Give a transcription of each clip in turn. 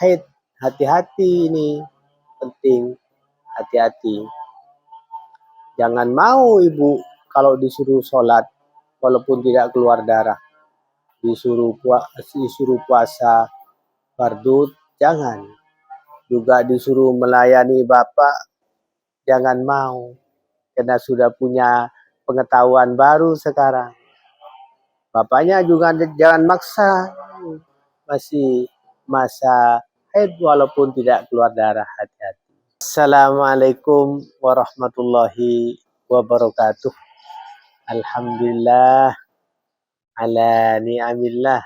haid. Hati-hati ini, penting, hati-hati. Jangan mau ibu kalau disuruh sholat walaupun tidak keluar darah, disuruh puasa fardu, jangan. Juga disuruh melayani bapak, jangan mau. Karena sudah punya pengetahuan baru sekarang. Bapaknya juga jangan maksa, masih masa haid walaupun tidak keluar darah, hati-hati. Assalamualaikum warahmatullahi wabarakatuh. Alhamdulillah ala ni'amillah.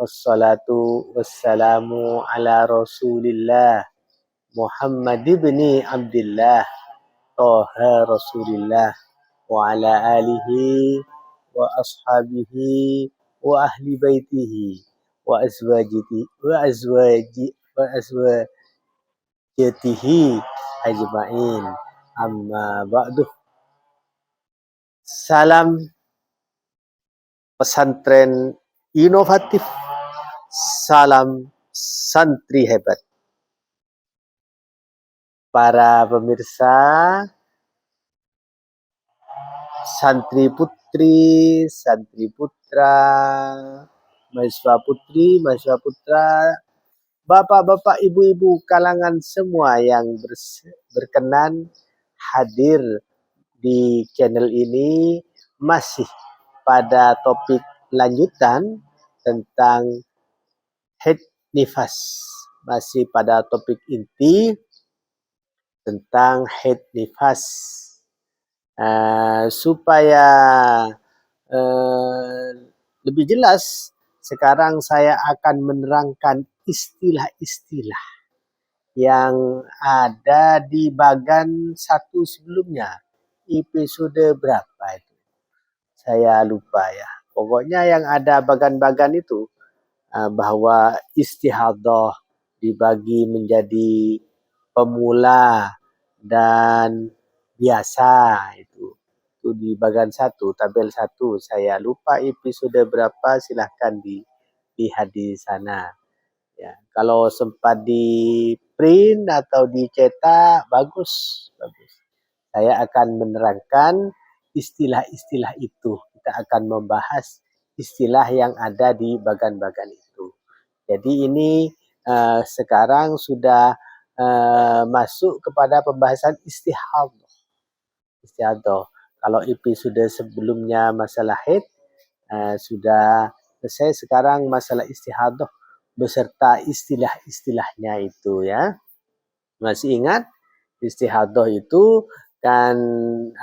Wassalatu wassalamu ala rasulillah Muhammad ibni Abdillah Toha Rasulillah wa ala alihi wa ashabihi wa ahli baitihi wa azwajatihi ajma'in, amma ba'du. Salam pesantren inovatif, salam santri hebat. Para pemirsa, santri putri, santri putra, mahasiswa putri, mahasiswa putra, bapak-bapak, ibu-ibu, kalangan semua yang berkenan hadir di channel ini, masih pada topik lanjutan tentang haid nifas, masih pada topik inti tentang haid nifas. Supaya lebih jelas, sekarang saya akan menerangkan istilah-istilah yang ada di bagan 1 sebelumnya. Episode berapa itu? Saya lupa ya. Pokoknya yang ada bagan-bagan itu, bahwa istihadah dibagi menjadi pemula dan biasa, itu di bagian 1, tabel 1. Saya lupa episode berapa, silahkan dilihat di sana ya. Kalau sempat di print atau dicetak, bagus. Saya akan menerangkan istilah-istilah itu. Kita akan membahas istilah yang ada di bagan-bagan itu. Jadi ini sekarang sudah masuk kepada pembahasan istihadah. Kalau episode sebelumnya masalah haid sudah selesai, sekarang masalah istihadah beserta istilah-istilahnya itu ya. Masih ingat istihadah itu kan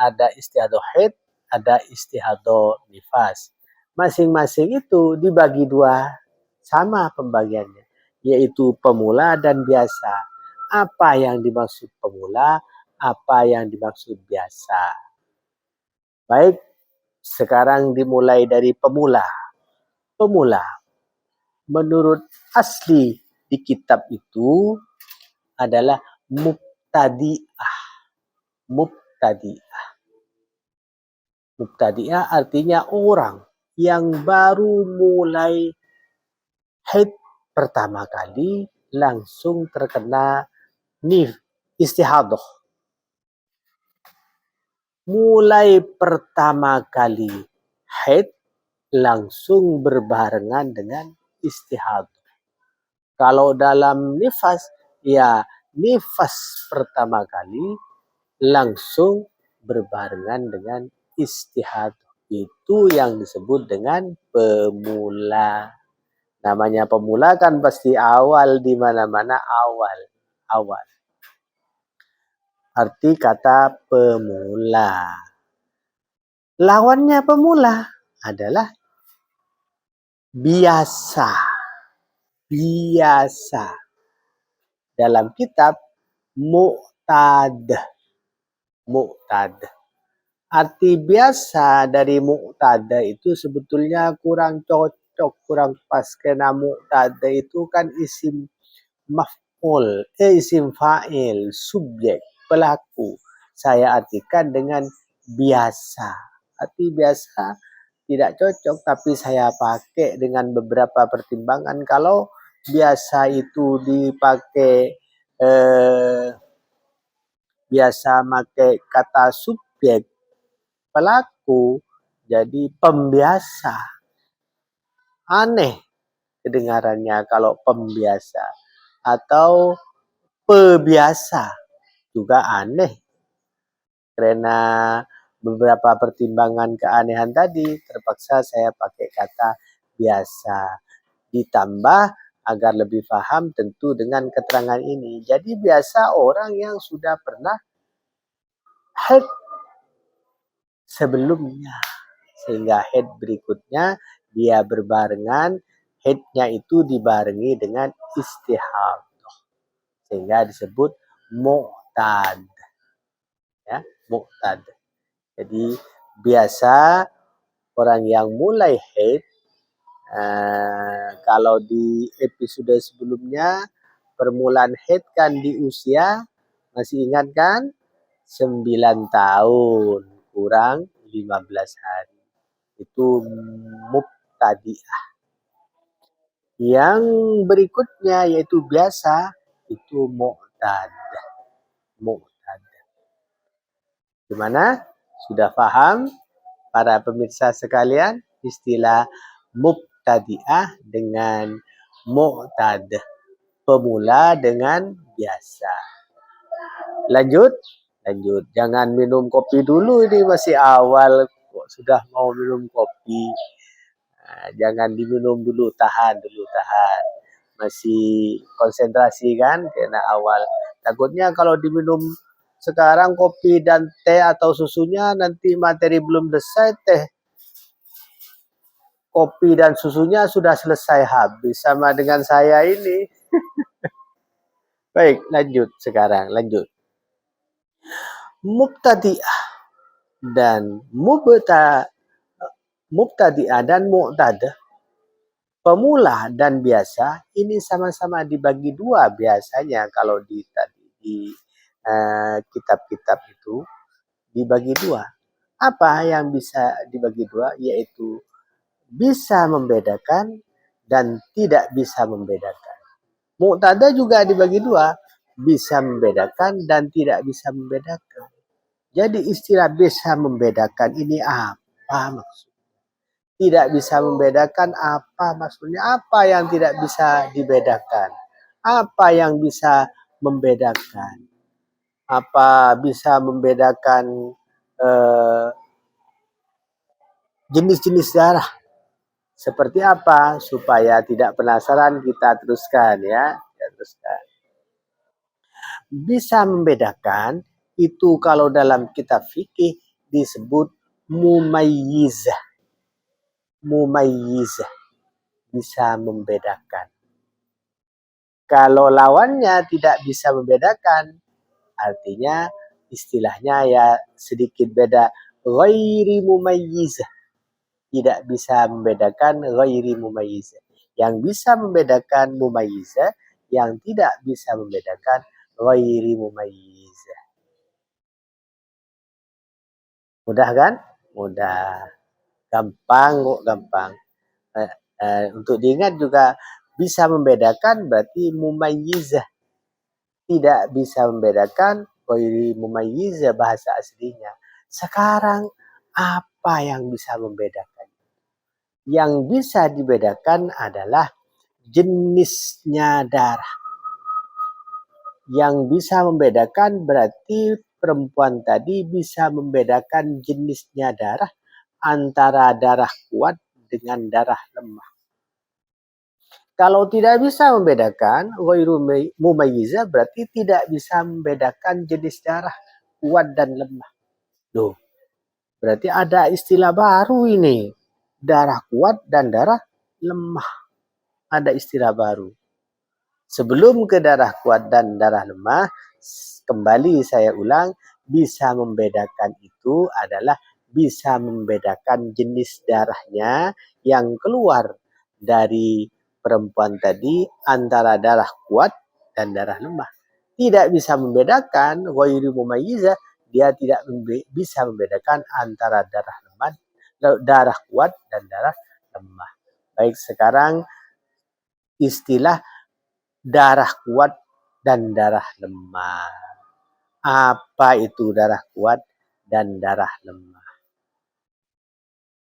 ada istihadah haid, ada istihadah nifas. Masing-masing itu dibagi 2, sama pembagiannya, yaitu pemula dan biasa. Apa yang dimaksud pemula, apa yang dimaksud biasa. Baik, sekarang dimulai dari pemula. Pemula, menurut asli di kitab itu adalah mubtadi'ah. Mubtadi'ah artinya orang yang baru mulai haid pertama kali langsung terkena istihadah. Mulai pertama kali haid langsung berbarengan dengan istihadah. Kalau dalam nifas, ya nifas pertama kali langsung berbarengan dengan istihadah. Itu yang disebut dengan pemula. Namanya pemula kan pasti awal, di mana-mana awal. Arti kata pemula. Lawannya pemula adalah biasa. Dalam kitab mu'tad. Arti biasa dari mu'tad itu sebetulnya kurang cocok, kurang pas, karena mu'tad itu kan isim maf'ul, isim fa'il, subjek, pelaku. Saya artikan dengan biasa. Arti biasa tidak cocok, tapi saya pakai dengan beberapa pertimbangan. Kalau biasa itu dipakai biasa pakai kata subjek pelaku jadi pembiasa. Aneh kedengarannya kalau pembiasa atau pebiasa juga aneh karena beberapa pertimbangan keanehan tadi terpaksa saya pakai kata biasa ditambah agar lebih paham tentu dengan keterangan ini. Jadi biasa orang yang sudah pernah head sebelumnya sehingga head berikutnya dia berbarengan, headnya itu dibarengi dengan istihadah sehingga disebut mu'tad, ya, mu'tad. Jadi biasa orang yang mulai head kalau di episode sebelumnya permulaan head kan di usia masih ingat kan 9 tahun kurang 15 hari itu mubtadi'ah. Yang berikutnya yaitu biasa itu mu'tad. Mu'tad. Gimana? Sudah paham para pemirsa sekalian istilah mubtadi'ah dengan mu'tad. Pemula dengan biasa. Lanjut. Jangan minum kopi dulu, ini masih awal kok sudah mau minum kopi. Jangan diminum dulu, tahan. Masih konsentrasi kan karena awal. Takutnya kalau diminum sekarang kopi dan teh atau susunya nanti materi belum selesai, teh kopi dan susunya sudah selesai habis sama dengan saya ini. Baik, lanjut. Mubtadi'ah dan mubtadi'ah dan mu'tad, pemula dan biasa ini sama-sama dibagi dua biasanya kalau di kitab-kitab itu dibagi dua. Apa yang bisa dibagi dua? Yaitu bisa membedakan dan tidak bisa membedakan. Mu'tada juga dibagi dua, bisa membedakan dan tidak bisa membedakan. Jadi istilah bisa membedakan ini apa maksudnya? Tidak bisa membedakan apa maksudnya? Apa yang tidak bisa dibedakan? Apa yang bisa membedakan? Apa bisa membedakan jenis-jenis darah? Seperti apa? Supaya tidak penasaran kita teruskan ya. Bisa membedakan itu kalau dalam kitab fikih disebut mumayyizah. Mumayyizah bisa membedakan. Kalau lawannya tidak bisa membedakan, artinya istilahnya ya sedikit beda. Ghairi mumayyizah. Tidak bisa membedakan ghairi mumayyizah. Yang bisa membedakan mumayyizah, yang tidak bisa membedakan ghairi mumayyizah. Mudah kan? Mudah. Gampang. Untuk diingat juga bisa membedakan berarti mumayyizah. Tidak bisa membedakan ghairi mumayyizah bahasa aslinya. Sekarang apa yang bisa membedakan? Yang bisa dibedakan adalah jenisnya darah. Yang bisa membedakan berarti perempuan tadi bisa membedakan jenisnya darah antara darah kuat dengan darah lemah. Kalau tidak bisa membedakan ghairu mumayyizah berarti tidak bisa membedakan jenis darah kuat dan lemah. Loh, berarti ada istilah baru ini. Darah kuat dan darah lemah. Ada istilah baru. Sebelum ke darah kuat dan darah lemah, kembali saya ulang, bisa membedakan itu adalah bisa membedakan jenis darahnya yang keluar dari perempuan tadi antara darah kuat dan darah lemah. Tidak bisa membedakan ghairu mumayyizah, dia tidak bisa membedakan antara darah kuat dan darah lemah. Baik, sekarang istilah darah kuat dan darah lemah. Apa itu darah kuat dan darah lemah?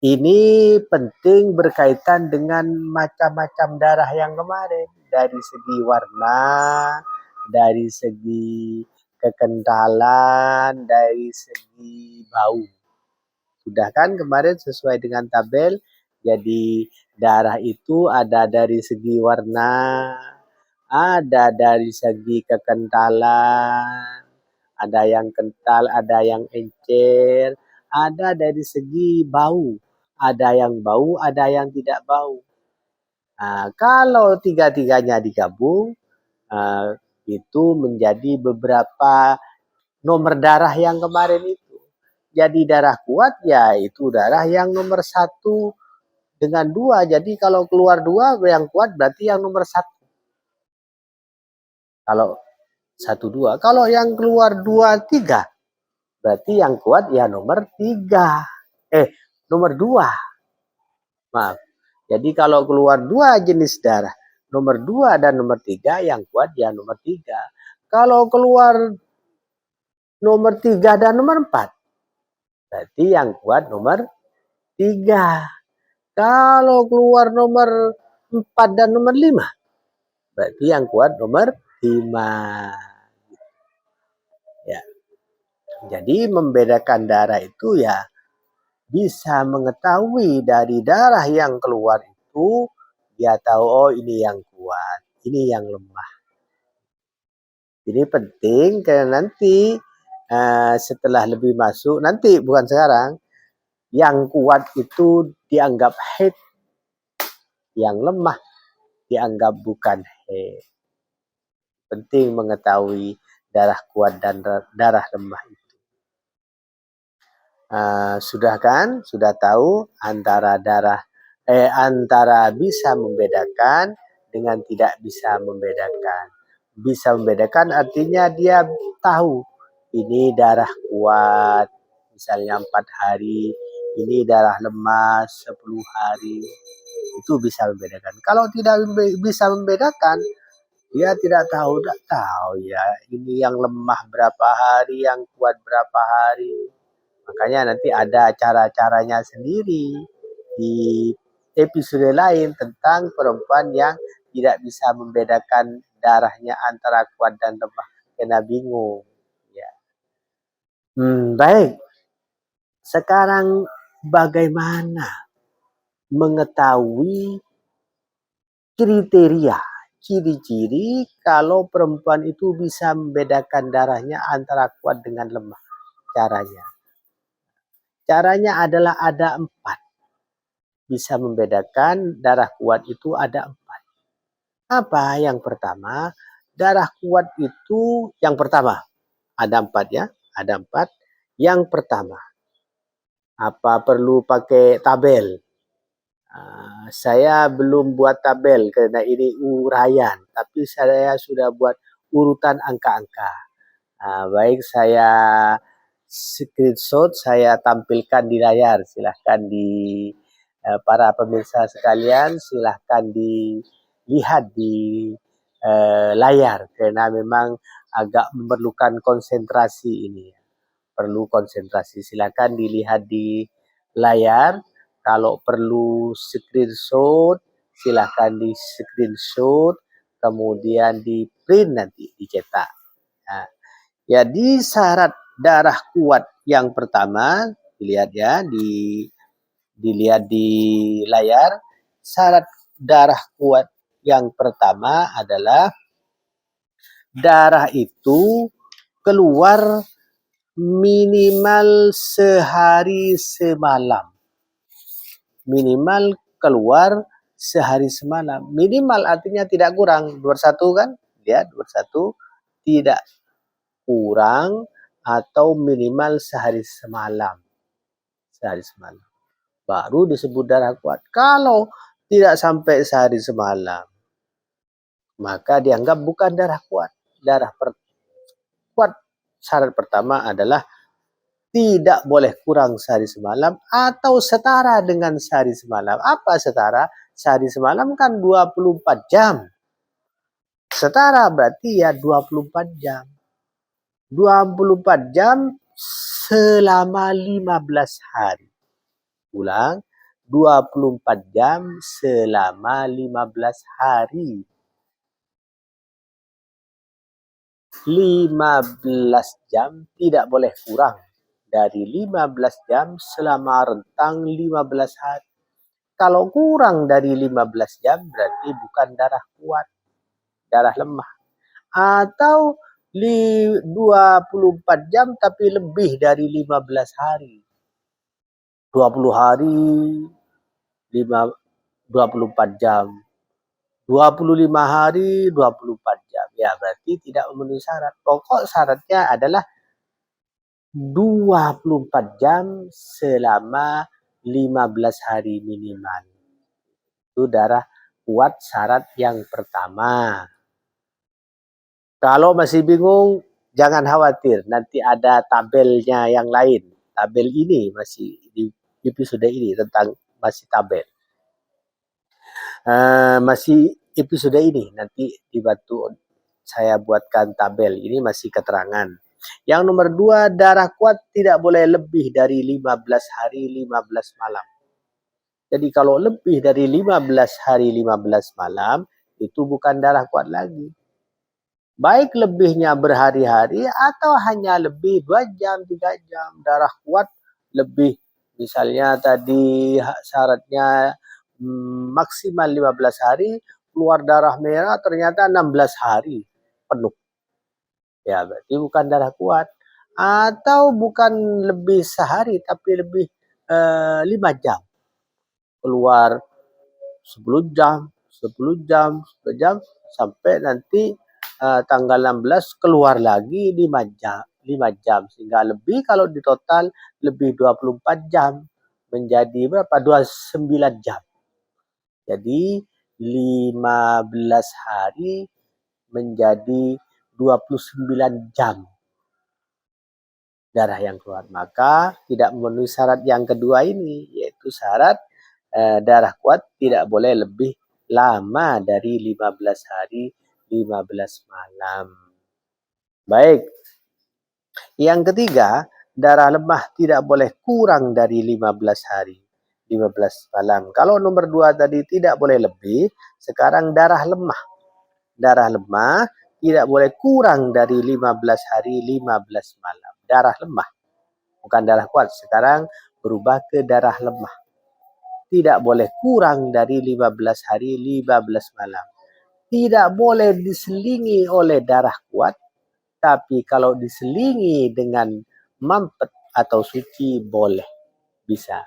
Ini penting berkaitan dengan macam-macam darah yang kemarin. Dari segi warna, dari segi kekentalan, dari segi bau. Sudah kan kemarin sesuai dengan tabel, jadi darah itu ada dari segi warna, ada dari segi kekentalan, ada yang kental, ada yang encer, ada dari segi bau, ada yang bau, ada yang tidak bau. Nah, kalau tiga-tiganya digabung, itu menjadi beberapa nomor darah yang kemarin itu. Jadi darah kuat ya itu darah yang nomor 1 dengan 2. Jadi kalau keluar 2 yang kuat berarti yang nomor 1. Kalau 1, 2. Kalau yang keluar 2, 3 berarti yang kuat ya nomor 3. Nomor 2. Maaf. Jadi kalau keluar 2 jenis darah, nomor 2 dan nomor 3, yang kuat ya nomor 3. Kalau keluar nomor 3 dan nomor 4, berarti yang kuat nomor 3. Kalau keluar nomor 4 dan nomor 5, berarti yang kuat nomor 5. Ya. Jadi membedakan darah itu ya bisa mengetahui dari darah yang keluar itu, dia tahu oh ini yang kuat, ini yang lemah. Ini penting karena nanti setelah lebih masuk, nanti bukan sekarang, yang kuat itu dianggap head, yang lemah dianggap bukan head. Penting mengetahui darah kuat dan darah lemah itu. Sudah kan? Sudah tahu antara antara bisa membedakan dengan tidak bisa membedakan. Bisa membedakan artinya dia tahu ini darah kuat misalnya 4 hari, ini darah lemah 10 hari. Itu bisa membedakan. Kalau tidak bisa membedakan, dia tidak tahu ya ini yang lemah berapa hari, yang kuat berapa hari. Makanya nanti ada cara-caranya sendiri di episode lain tentang perempuan yang tidak bisa membedakan darahnya antara kuat dan lemah. Kena bingung. Ya. Baik. Sekarang bagaimana mengetahui kriteria, ciri-ciri kalau perempuan itu bisa membedakan darahnya antara kuat dengan lemah? Caranya. Caranya adalah ada 4. Bisa membedakan darah kuat itu ada 4. Apa? Yang pertama, darah kuat itu yang pertama. Ada 4 ya, ada 4. Yang pertama, apa perlu pakai tabel? Saya belum buat tabel karena ini uraian, tapi saya sudah buat urutan angka-angka. Baik, saya screenshot, saya tampilkan di layar. Silahkan para pemirsa sekalian, silahkan dilihat di layar karena memang agak memerlukan konsentrasi ini. Perlu konsentrasi. Silahkan dilihat di layar. Kalau perlu screenshot, silahkan di screenshot, kemudian di print nanti dicetak. Nah, jadi syarat darah kuat yang pertama, dilihat ya dilihat di layar. Syarat darah kuat yang pertama adalah darah itu keluar minimal sehari semalam. Minimal keluar sehari semalam. Minimal artinya tidak kurang. 21 kan? Lihat 21 tidak kurang atau minimal sehari semalam. Sehari semalam. Baru disebut darah kuat. Kalau tidak sampai sehari semalam, maka dianggap bukan darah kuat. Darah kuat syarat pertama adalah tidak boleh kurang sehari semalam atau setara dengan sehari semalam. Apa setara? sehari semalam kan 24 jam. Setara berarti ya 24 jam. 24 jam selama 15 hari. Ulang, 24 jam selama 15 hari. 15 jam tidak boleh kurang dari 15 jam selama rentang 15 hari. Kalau kurang dari 15 jam berarti bukan darah kuat, darah lemah. Atau 24 jam tapi lebih dari 15 hari. 20 hari, 24 jam. 25 hari, 24 jam. Ya, berarti tidak memenuhi syarat. Pokok syaratnya adalah 24 jam selama 15 hari minimal. Itu darah kuat syarat yang pertama. Kalau masih bingung, jangan khawatir. Nanti ada tabelnya yang lain. Tabel ini masih di episode ini tentang masih tabel. Masih episode ini nanti dibantu saya buatkan tabel. Ini masih keterangan. Yang nomor 2, darah kuat tidak boleh lebih dari 15 hari 15 malam. Jadi kalau lebih dari 15 hari 15 malam, itu bukan darah kuat lagi. Baik lebihnya berhari-hari atau hanya lebih 2 jam, 3 jam. Darah kuat lebih, misalnya tadi syaratnya maksimal 15 hari, keluar darah merah ternyata 16 hari penuh. Ya berarti bukan darah kuat. Atau bukan lebih sehari tapi lebih 5 jam. Keluar 10 jam, 10 jam, 10 jam sampai nanti tanggal 16 keluar lagi 5 jam, 5 jam sehingga lebih kalau di total lebih 24 jam menjadi berapa? 29 jam. Jadi 15 hari menjadi 29 jam darah yang keluar. Maka tidak memenuhi syarat yang kedua ini, yaitu syarat darah kuat tidak boleh lebih lama dari 15 hari 15 malam. Baik. Yang ketiga, darah lemah tidak boleh kurang dari 15 hari 15 malam. Kalau nomor 2 tadi tidak boleh lebih, sekarang darah lemah. Darah lemah tidak boleh kurang dari 15 hari 15 malam. Darah lemah, bukan darah kuat. Sekarang berubah ke darah lemah. Tidak boleh kurang dari 15 hari 15 malam. Tidak boleh diselingi oleh darah kuat, tapi kalau diselingi dengan mampet atau suci boleh, bisa.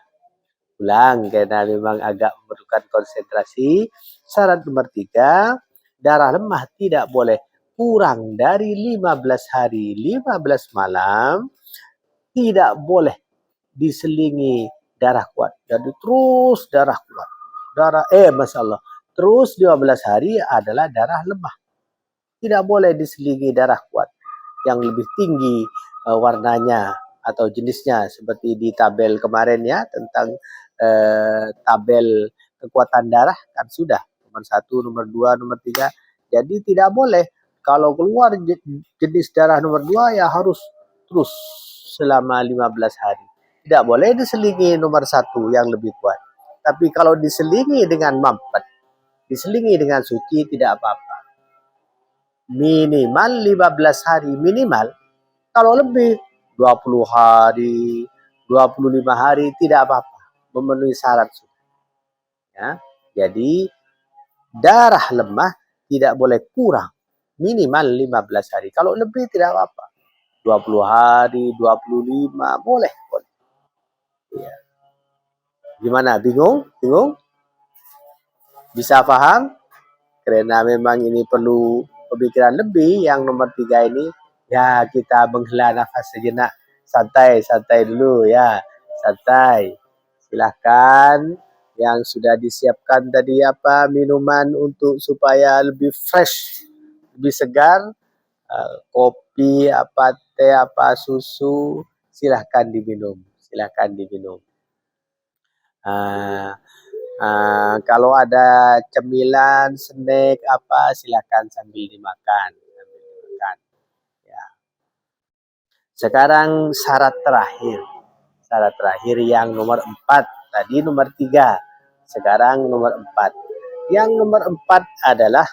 Ulang karena memang agak memerlukan konsentrasi. Syarat nomor 3, darah lemah tidak boleh kurang dari 15 hari 15 malam. Tidak boleh diselingi darah kuat. Jadi terus darah kuat. Masya Allah. Terus 12 hari adalah darah lemah. Tidak boleh diselingi darah kuat yang lebih tinggi warnanya atau jenisnya seperti di tabel kemarin ya tentang tabel kekuatan darah kan sudah nomor 1, nomor 2, nomor 3. Jadi tidak boleh kalau keluar jenis darah nomor 2 ya harus terus selama 15 hari. Tidak boleh diselingi nomor 1 yang lebih kuat. Tapi kalau diselingi dengan mampet, diselingi dengan suci tidak apa-apa. Minimal 15 hari minimal. Kalau lebih 20 hari, 25 hari tidak apa-apa. Memenuhi syarat sudah. Ya. Jadi darah lemah tidak boleh kurang. Minimal 15 hari. Kalau lebih tidak apa-apa. 20 hari, 25 boleh. Ya. Gimana? Bingung? Bingung? Bisa paham? Karena memang ini perlu pemikiran lebih. Yang nomor 3 ini ya kita menghela nafas sejenak, santai dulu ya, santai. Silahkan yang sudah disiapkan tadi apa minuman untuk supaya lebih fresh, lebih segar, kopi apa teh apa susu, silahkan diminum, silahkan diminum. Kalau ada cemilan, snack apa silakan sambil dimakan, ya. Sekarang syarat terakhir yang nomor 4, tadi nomor 3, sekarang nomor 4. Yang nomor 4 adalah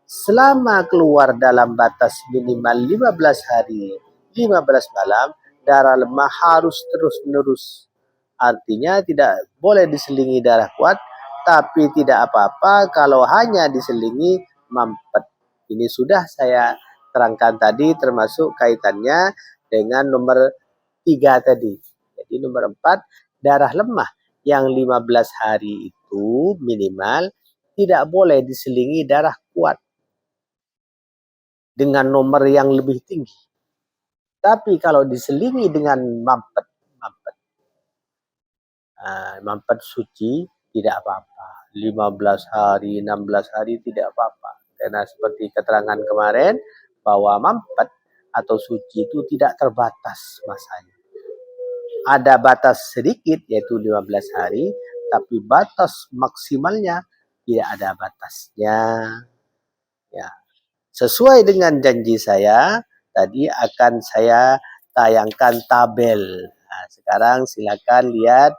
selama keluar dalam batas minimal 15 hari, 15 malam, darah lemah harus terus-menerus. Artinya tidak boleh diselingi darah kuat, tapi tidak apa-apa kalau hanya diselingi mampet. Ini sudah saya terangkan tadi, termasuk kaitannya dengan nomor 3 tadi. Jadi nomor 4, darah lemah yang 15 hari itu minimal tidak boleh diselingi darah kuat dengan nomor yang lebih tinggi. Tapi kalau diselingi dengan mampet, mampet suci tidak apa-apa. 15 hari, 16 hari tidak apa-apa. Karena seperti keterangan kemarin bahwa mampet atau suci itu tidak terbatas masanya. Ada batas sedikit yaitu 15 hari, tapi batas maksimalnya tidak ada batasnya. Ya. Sesuai dengan janji saya, tadi akan saya tayangkan tabel. Nah, sekarang silakan lihat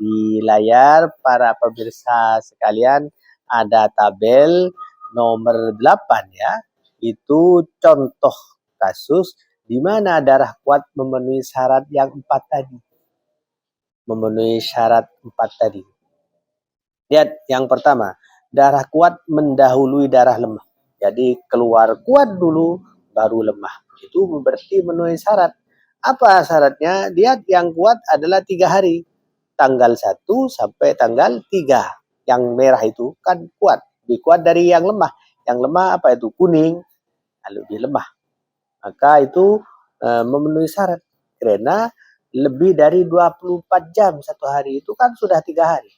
di layar para pemirsa sekalian, ada tabel nomor 8 ya. Itu contoh kasus di mana darah kuat memenuhi syarat yang 4 tadi. Memenuhi syarat 4 tadi. Lihat yang pertama, darah kuat mendahului darah lemah. Jadi keluar kuat dulu, baru lemah. Itu berarti memenuhi syarat. Apa syaratnya? Lihat yang kuat adalah 3 hari. Tanggal 1 sampai tanggal 3. Yang merah itu kan kuat. Lebih kuat dari yang lemah. Yang lemah apa itu? Kuning. Lebih lemah. Maka itu memenuhi syarat. Karena lebih dari 24 jam satu hari itu kan sudah 3 hari.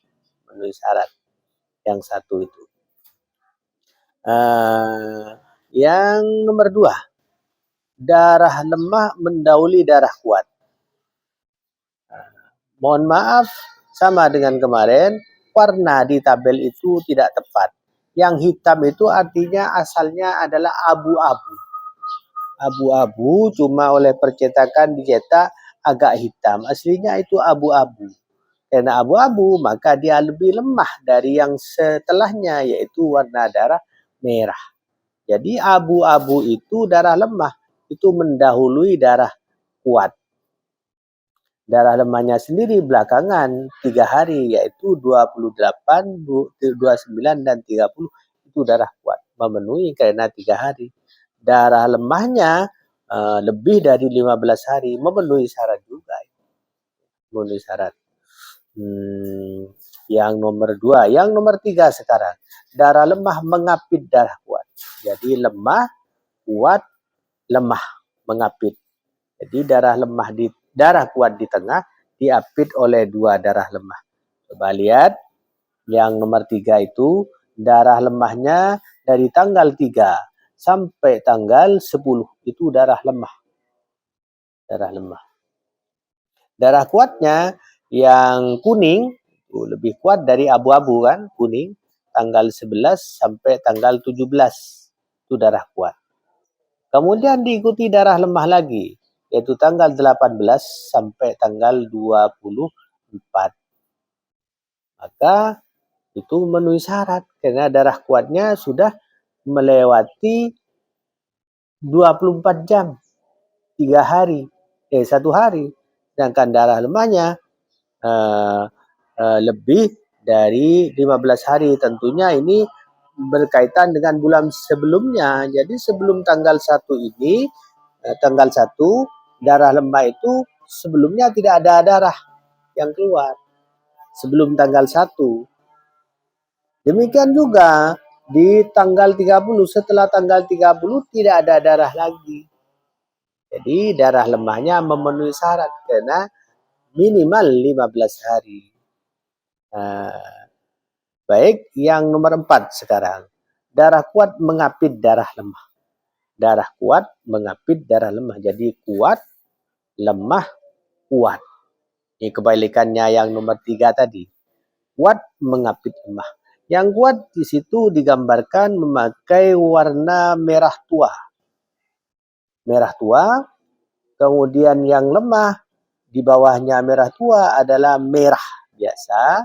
Memenuhi syarat. Yang satu itu. Yang nomor 2, darah lemah mendahului darah kuat. Mohon maaf, sama dengan kemarin, warna di tabel itu tidak tepat. Yang hitam itu artinya asalnya adalah abu-abu. Abu-abu cuma oleh percetakan dicetak agak hitam. Aslinya itu abu-abu. Karena abu-abu maka dia lebih lemah dari yang setelahnya yaitu warna darah merah. Jadi abu-abu itu darah lemah, itu mendahului darah kuat. Darah lemahnya sendiri belakangan 3 hari yaitu 28, 29 dan 30 itu darah kuat memenuhi karena 3 hari. Darah lemahnya lebih dari 15 hari memenuhi syarat juga. Memenuhi syarat. Yang nomor 2, yang nomor 3 sekarang. Darah lemah mengapit darah kuat. Jadi lemah, kuat, lemah, mengapit. Jadi darah kuat di tengah diapit oleh 2 darah lemah. Coba lihat yang nomor 3 itu darah lemahnya dari tanggal 3 sampai tanggal 10 itu darah lemah. Darah lemah. Darah kuatnya yang kuning lebih kuat dari abu-abu kan, kuning, tanggal 11 sampai tanggal 17 itu darah kuat. Kemudian diikuti darah lemah lagi, yaitu tanggal 18 sampai tanggal 24. Maka itu memenuhi syarat karena darah kuatnya sudah melewati 24 jam, 1 hari. Sedangkan darah lemahnya lebih dari 15 hari. Tentunya ini berkaitan dengan bulan sebelumnya. Jadi sebelum tanggal 1 ini, tanggal 1, darah lemah itu sebelumnya tidak ada darah yang keluar. Sebelum tanggal 1. Demikian juga di tanggal 30, setelah tanggal 30 tidak ada darah lagi. Jadi darah lemahnya memenuhi syarat karena minimal 15 hari. Baik, yang nomor 4 sekarang. Darah kuat mengapit darah lemah. Darah kuat mengapit darah lemah. Jadi kuat, lemah, kuat. Ini kebalikannya yang nomor 3 tadi. kuat mengapit lemah. Yang kuat di situ digambarkan memakai warna merah tua. Merah tua, kemudian yang lemah di bawahnya merah tua adalah merah biasa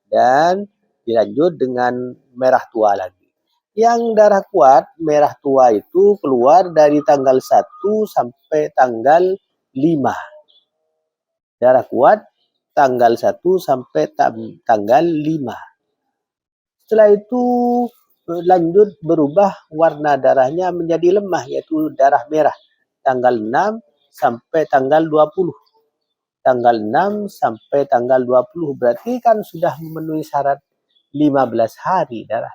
dan dilanjut dengan merah tua lagi. Yang darah kuat merah tua itu keluar dari tanggal 1 sampai tanggal 5. Darah kuat tanggal 1 sampai tanggal 5. Setelah itu lanjut berubah warna darahnya menjadi lemah, yaitu darah merah. Tanggal 6 sampai tanggal 20. Tanggal 6 sampai tanggal 20 berarti kan sudah memenuhi syarat 15 hari darah.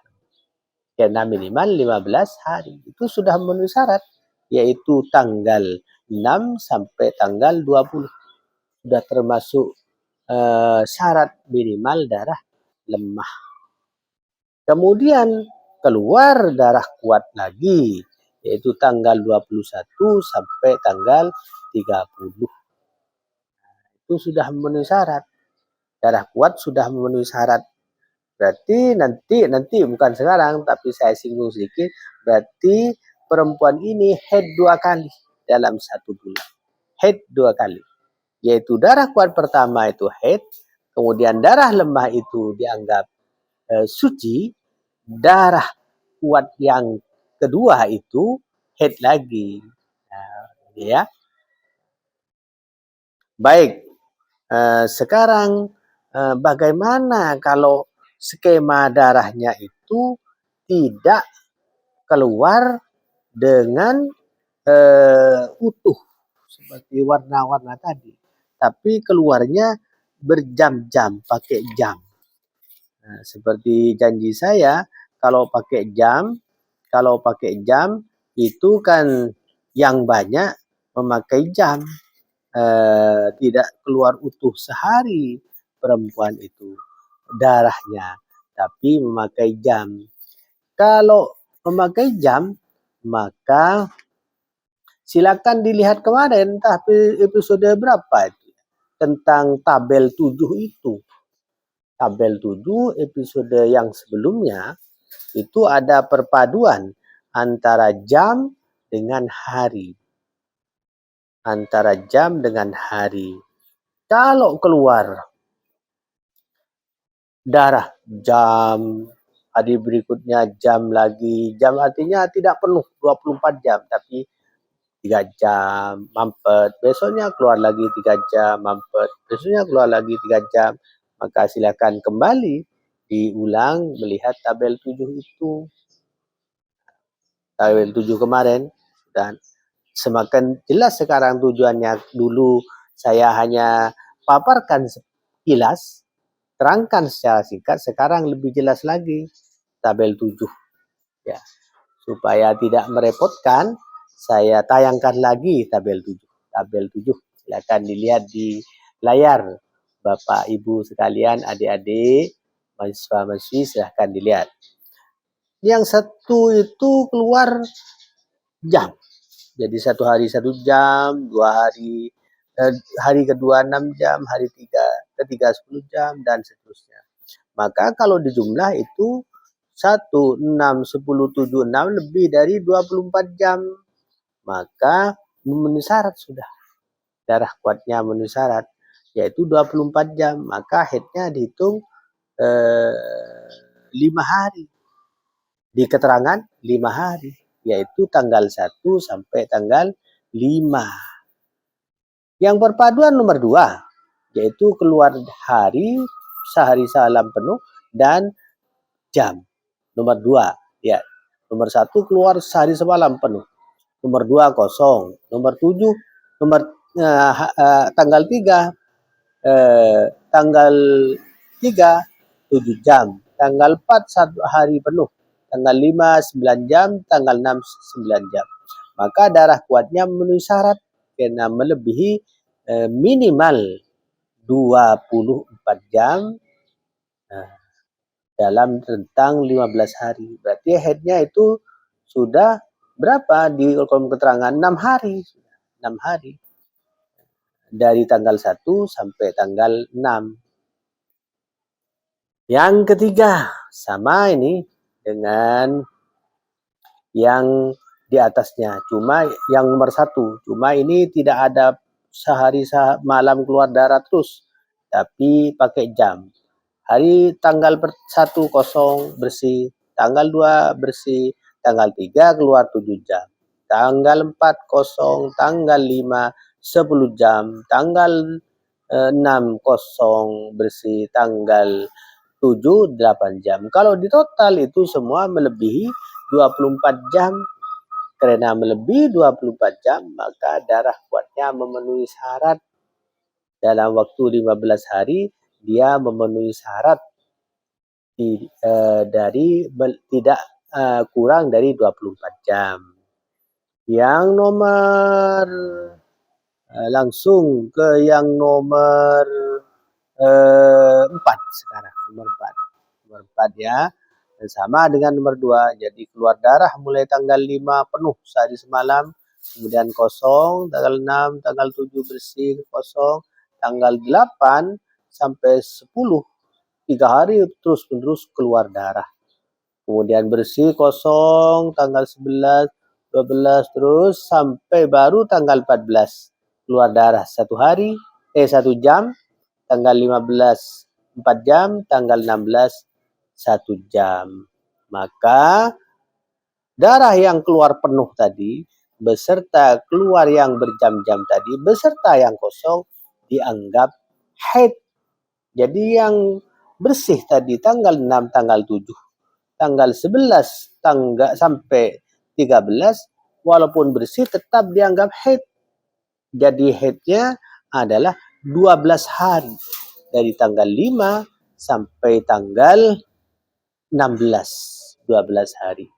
Karena minimal 15 hari. Itu sudah memenuhi syarat, yaitu tanggal 6 sampai tanggal 20. Sudah termasuk syarat minimal darah lemah. Kemudian keluar darah kuat lagi, yaitu tanggal 21 sampai tanggal 30. Itu sudah memenuhi syarat. Darah kuat sudah memenuhi syarat. Berarti nanti bukan sekarang, tapi saya singgung sedikit. Berarti perempuan ini head 2 kali dalam 1 bulan. Head 2 kali. Yaitu darah kuat pertama itu head, kemudian darah lemah itu dianggap suci, darah kuat yang kedua itu head lagi. Nah, ya. Baik, sekarang bagaimana kalau skema darahnya itu tidak keluar dengan utuh seperti warna-warna tadi, tapi keluarnya berjam-jam, pakai jam. Nah, seperti janji saya, kalau pakai jam itu kan yang banyak memakai jam, tidak keluar utuh sehari perempuan itu darahnya, tapi memakai jam. Kalau memakai jam, maka silakan dilihat kemarin, tapi episode berapa itu tentang tabel 7 itu. Tabel 7 episode yang sebelumnya itu ada perpaduan antara jam dengan hari. Antara jam dengan hari. Kalau keluar darah jam, hari berikutnya jam lagi. Jam artinya tidak penuh 24 jam, tapi 3 jam, mampet. Besoknya keluar lagi 3 jam, mampet. Besoknya keluar lagi 3 jam. Maka silakan kembali diulang melihat tabel 7 itu. Tabel 7 kemarin. Dan semakin jelas sekarang tujuannya. Dulu saya hanya paparkan sekilas, terangkan secara singkat. Sekarang lebih jelas lagi tabel 7. Ya. Supaya tidak merepotkan, saya tayangkan lagi tabel 7. Tabel 7 silakan dilihat di layar. Bapak, Ibu sekalian, adik-adik, mahasiswa-mahasiswi silahkan dilihat. Yang satu itu keluar jam. Jadi 1 hari 1 jam, 2 hari, hari kedua 6 jam, hari ketiga 10 jam, dan seterusnya. Maka kalau dijumlah itu 1, 6, 10, 7, 6 lebih dari 24 jam. Maka memenuhi syarat sudah. Darah kuatnya memenuhi syarat, yaitu 24 jam. Maka headnya dihitung 5 hari. Di keterangan 5 hari, yaitu tanggal 1 sampai tanggal 5. Yang perpaduan nomor 2, yaitu keluar hari, sehari semalam penuh, dan jam. Nomor 2, ya. Nomor 1 keluar sehari semalam penuh. Nomor 2 kosong. Nomor 7, tanggal 3, tanggal 3 7 jam. Tanggal 4 1 hari penuh. Tanggal 5 9 jam, tanggal 6 9 jam. Maka darah kuatnya memenuhi syarat karena melebihi minimal 24 jam dalam rentang 15 hari. Berarti headnya itu sudah berapa di kolom keterangan? 6 hari. 6 hari. Dari tanggal 1 sampai tanggal 6. Yang ketiga, sama ini dengan yang di atasnya, cuma yang nomor 1, cuma ini tidak ada sehari malam keluar darah terus, tapi pakai jam. Hari tanggal 1 kosong bersih, tanggal 2 bersih, tanggal 3 keluar 7 jam, tanggal 4 kosong, tanggal 5 10 jam, tanggal 6 kosong bersih, tanggal 7 8 jam. Kalau di total itu semua melebihi 24 jam. Karena melebihi 24 jam, maka darah kuatnya memenuhi syarat. Dalam waktu 15 hari, dia memenuhi syarat dari tidak kurang dari 24 jam. Yang nomor langsung ke yang nomor 4 sekarang, nomor 4. Nomor 4 ya. Dan sama dengan nomor 2, jadi keluar darah mulai tanggal 5 penuh sehari semalam, kemudian kosong, tanggal 6, tanggal 7 bersih, kosong, tanggal 8 sampai 10, 3 hari terus-menerus keluar darah. Kemudian bersih, kosong, tanggal 11, 12, terus sampai baru tanggal 14 keluar darah 1 jam, tanggal 15 4 jam, tanggal 16 1 jam. Maka darah yang keluar penuh tadi beserta keluar yang berjam-jam tadi beserta yang kosong dianggap haid. Jadi yang bersih tadi tanggal 6, tanggal 7, tanggal 11 sampai 13 walaupun bersih tetap dianggap haid. Jadi haidnya adalah 12 hari dari tanggal 5 sampai tanggal 16, 12 hari.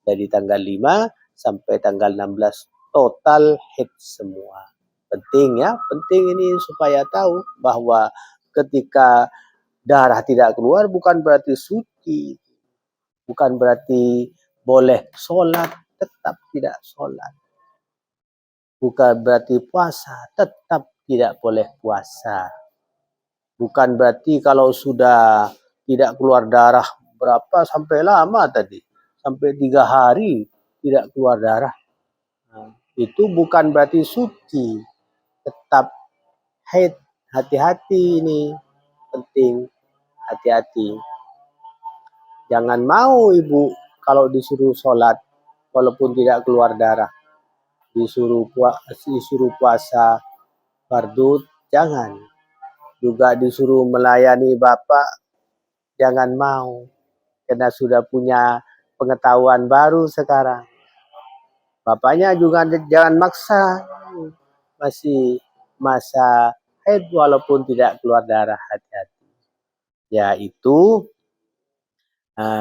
Dari tanggal 5 sampai tanggal 16 total haid semua. Penting ya, penting ini supaya tahu bahwa ketika darah tidak keluar bukan berarti suci, bukan berarti boleh sholat, tetap tidak sholat. Bukan berarti puasa, tetap tidak boleh puasa. Bukan berarti kalau sudah tidak keluar darah berapa sampai lama tadi, sampai 3 hari tidak keluar darah. Nah, itu bukan berarti suci, tetap haid. Hati-hati ini, penting hati-hati. Jangan mau ibu kalau disuruh sholat walaupun tidak keluar darah, disuruh puasa fardu, jangan. Juga disuruh melayani bapak, jangan mau. Karena sudah punya pengetahuan baru sekarang. Bapaknya juga jangan maksa, masih masa haid walaupun tidak keluar darah, hati-hati. Yaitu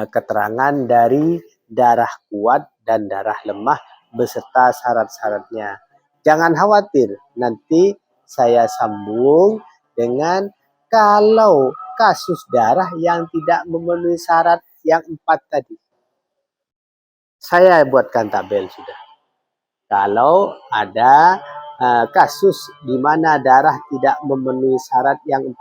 keterangan dari darah kuat dan darah lemah beserta syarat-syaratnya. Jangan khawatir, nanti saya sambung dengan kalau kasus darah yang tidak memenuhi syarat yang 4 tadi. Saya buatkan tabel sudah. Kalau ada kasus di mana darah tidak memenuhi syarat yang 4,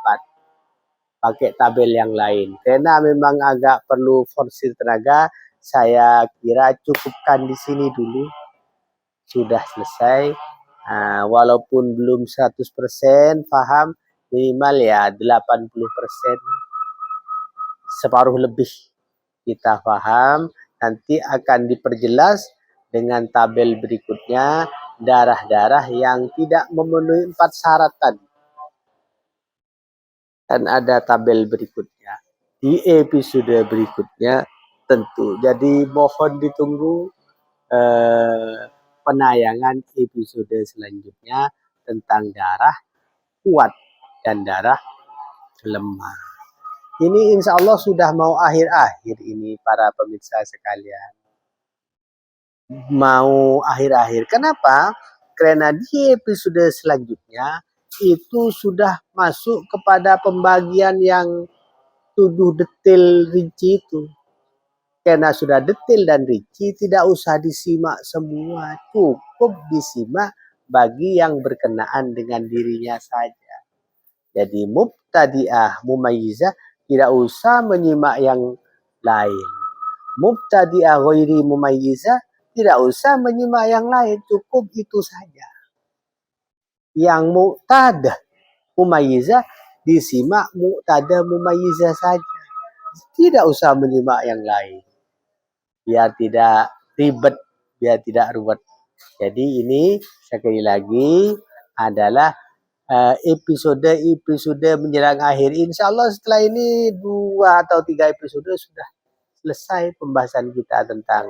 pakai tabel yang lain. Karena memang agak perlu forsir tenaga, saya kira cukupkan di sini dulu. Sudah selesai. Walaupun belum 100% paham, minimal ya 80%, separuh lebih kita paham. Nanti akan diperjelas dengan tabel berikutnya darah-darah yang tidak memenuhi 4 syarat tadi. Dan ada tabel berikutnya di episode berikutnya tentu. Jadi mohon ditunggu penayangan episode selanjutnya tentang darah kuat dan darah lemah. Ini insya Allah sudah mau akhir-akhir ini para pemirsa sekalian. Mau akhir-akhir. Kenapa? Karena di episode selanjutnya itu sudah masuk kepada pembagian yang tuduh detail rinci itu. Karena sudah detail dan rinci, tidak usah disimak semua. Cukup disimak bagi yang berkenaan dengan dirinya saja. Jadi mubtadi'ah mumayyizah tidak usah menyimak yang lain. Mubtadi'ah ghairi mumayyizah, tidak usah menyimak yang lain, cukup itu saja. Yang muqtadah mumayyizah disimak muqtadah mumayyizah saja. Tidak usah menyimak yang lain. Biar tidak ribet, biar tidak ruwet. Jadi ini sekali lagi adalah episode-episode menjelang akhir. Insya Allah setelah ini 2 atau 3 episode sudah selesai pembahasan kita tentang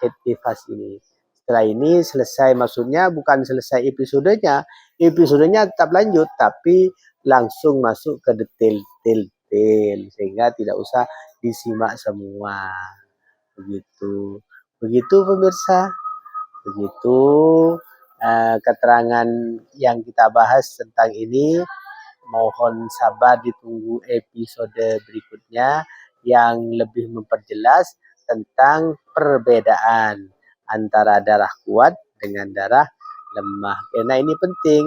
etivas ini. Setelah ini selesai, maksudnya bukan selesai episodenya, episodenya tetap lanjut, tapi langsung masuk ke detail-detail sehingga tidak usah disimak semua. Begitu, begitu pemirsa. Begitu keterangan yang kita bahas tentang ini. Mohon sabar ditunggu episode berikutnya yang lebih memperjelas tentang perbedaan antara darah kuat dengan darah lemah. Karena ini penting.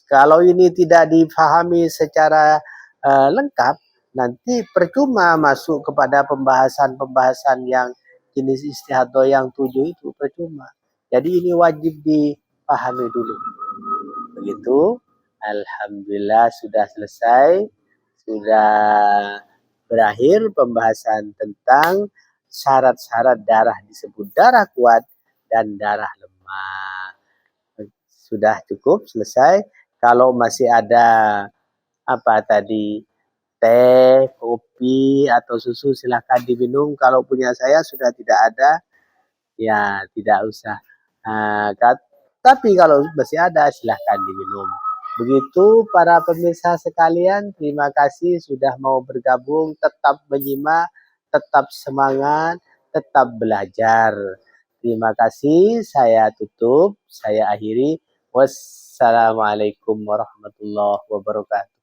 Kalau ini tidak dipahami secara lengkap, nanti percuma masuk kepada pembahasan-pembahasan yang jenis istihadah yang 7 itu percuma. Jadi ini wajib dipahami dulu. Begitu. Alhamdulillah sudah selesai. Sudah berakhir pembahasan tentang syarat-syarat darah disebut darah kuat dan darah lemah. Sudah cukup selesai. Kalau masih ada apa tadi teh, kopi atau susu silahkan diminum. Kalau punya saya sudah tidak ada, ya tidak usah. Tapi kalau masih ada silahkan diminum. Begitu para pemirsa sekalian, terima kasih sudah mau bergabung, tetap menyimak, tetap semangat, tetap belajar. Terima kasih, saya tutup, saya akhiri. Wassalamualaikum warahmatullahi wabarakatuh.